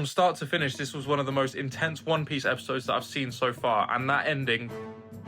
From start to finish, this was one of the most intense One Piece episodes that I've seen so far, and that ending,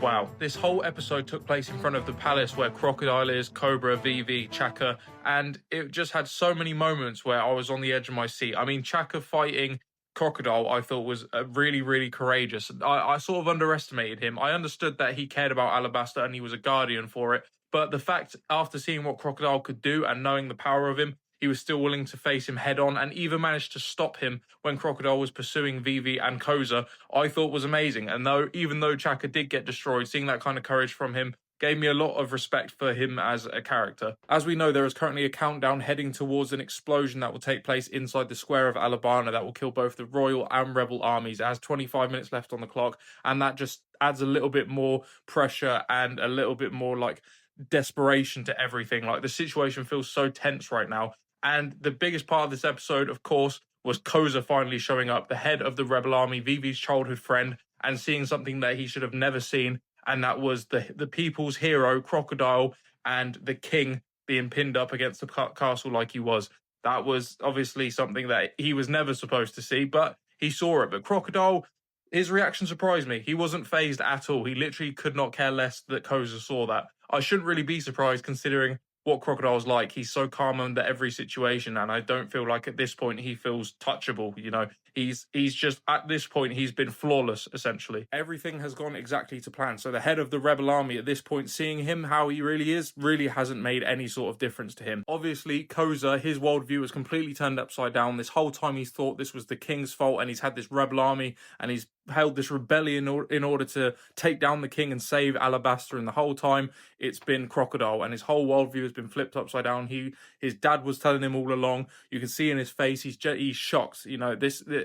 wow. This whole episode took place in front of the palace where Crocodile is, Cobra, Vivi, Chaka, and it just had so many moments where I was on the edge of my seat. I mean, Chaka fighting Crocodile, I thought was really, really courageous. I sort of underestimated him. I understood that he cared about Alabasta and he was a guardian for it, but the fact, after seeing what Crocodile could do and knowing the power of him, he was still willing to face him head on and even managed to stop him when Crocodile was pursuing Vivi and Koza, I thought was amazing. And even though Chaka did get destroyed, seeing that kind of courage from him gave me a lot of respect for him as a character. As we know, there is currently a countdown heading towards an explosion that will take place inside the square of Alabasta that will kill both the Royal and Rebel armies. It has 25 minutes left on the clock, and that just adds a little bit more pressure and a little bit more like desperation to everything. Like, the situation feels so tense right now. And the biggest part of this episode, of course, was Koza finally showing up, the head of the Rebel Army, Vivi's childhood friend, and seeing something that he should have never seen, and that was the people's hero, Crocodile, and the king being pinned up against the castle like he was. That was obviously something that he was never supposed to see, but he saw it. But Crocodile, his reaction surprised me. He wasn't fazed at all. He literally could not care less that Koza saw that. I shouldn't really be surprised considering what Crocodile's like. He's so calm under every situation, and I don't feel like at this point he feels touchable. You know, he's just, at this point, he's been flawless, essentially. Everything has gone exactly to plan. So the head of the Rebel Army at this point, seeing him how he really is, really hasn't made any sort of difference to him. Obviously, Koza, his worldview was completely turned upside down. This whole time he's thought this was the king's fault, and he's had this Rebel Army, and he's held this rebellion in order to take down the king and save Alabasta, and the whole time it's been Crocodile, and his whole worldview has been flipped upside down. His dad was telling him all along. You can see in his face he's shocked. You know,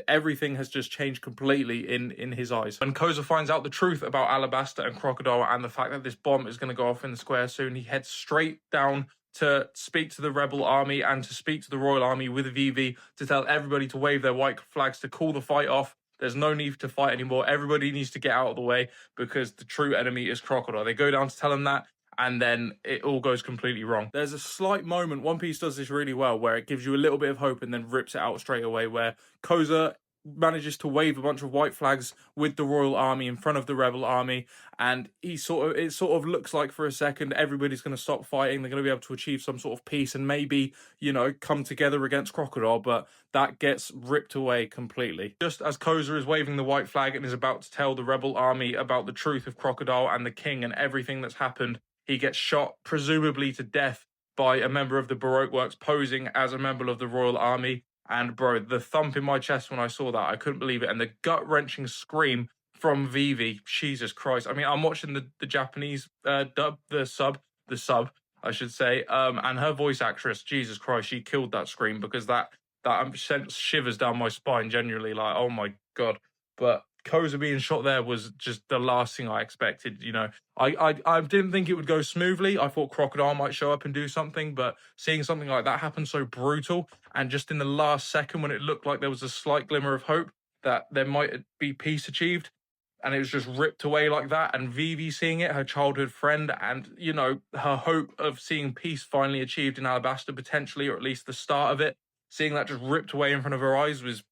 everything has just changed completely in his eyes. When Koza finds out the truth about Alabasta and Crocodile and the fact that this bomb is going to go off in the square soon, he heads straight down to speak to the Rebel Army and to speak to the Royal Army with Vivi to tell everybody to wave their white flags to call the fight off. There's no need to fight anymore. Everybody needs to get out of the way because the true enemy is Crocodile. They go down to tell him that, and then it all goes completely wrong. There's a slight moment, One Piece does this really well, where it gives you a little bit of hope and then rips it out straight away, where Koza manages to wave a bunch of white flags with the Royal Army in front of the Rebel Army, and it sort of looks like for a second everybody's going to stop fighting, they're going to be able to achieve some sort of peace and maybe, you know, come together against Crocodile, but that gets ripped away completely. Just as Koza is waving the white flag and is about to tell the Rebel Army about the truth of Crocodile and the king and everything that's happened, he gets shot, presumably to death, by a member of the Baroque Works posing as a member of the Royal Army. And bro, the thump in my chest when I saw that, I couldn't believe it. And the gut-wrenching scream from Vivi, Jesus Christ. I mean, I'm watching the Japanese dub, the sub, I should say. And her voice actress, Jesus Christ, she killed that scream, because that sent shivers down my spine, genuinely. Like, oh my God. But Koza being shot there was just the last thing I expected. You know, I didn't think it would go smoothly. I thought Crocodile might show up and do something, but seeing something like that happen so brutal, and just in the last second when it looked like there was a slight glimmer of hope that there might be peace achieved, and it was just ripped away like that, and Vivi seeing it, her childhood friend, and, you know, her hope of seeing peace finally achieved in Alabasta, potentially, or at least the start of it, seeing that just ripped away in front of her eyes was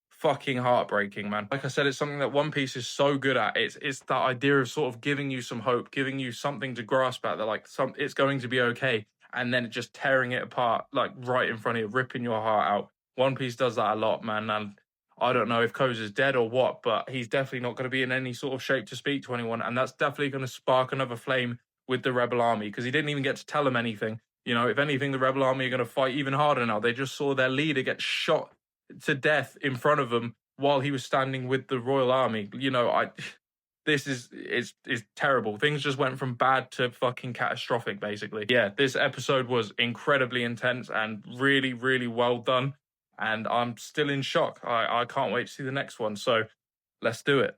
fucking heartbreaking, man. Like I said, it's something that One Piece is so good at. It's that idea of sort of giving you some hope, giving you something to grasp at, that like it's going to be okay, and then just tearing it apart like right in front of you, ripping your heart out. One Piece does that a lot, man. And I don't know if Koza's dead or what, but he's definitely not going to be in any sort of shape to speak to anyone, and that's definitely going to spark another flame with the Rebel Army, because he didn't even get to tell them anything. You know, if anything, the Rebel Army are going to fight even harder now. They just saw their leader get shot to death in front of them while he was standing with the Royal Army. You know, this is terrible. Things just went from bad to fucking catastrophic, basically. Yeah, this episode was incredibly intense and really, really well done. And I'm still in shock. I can't wait to see the next one. So let's do it.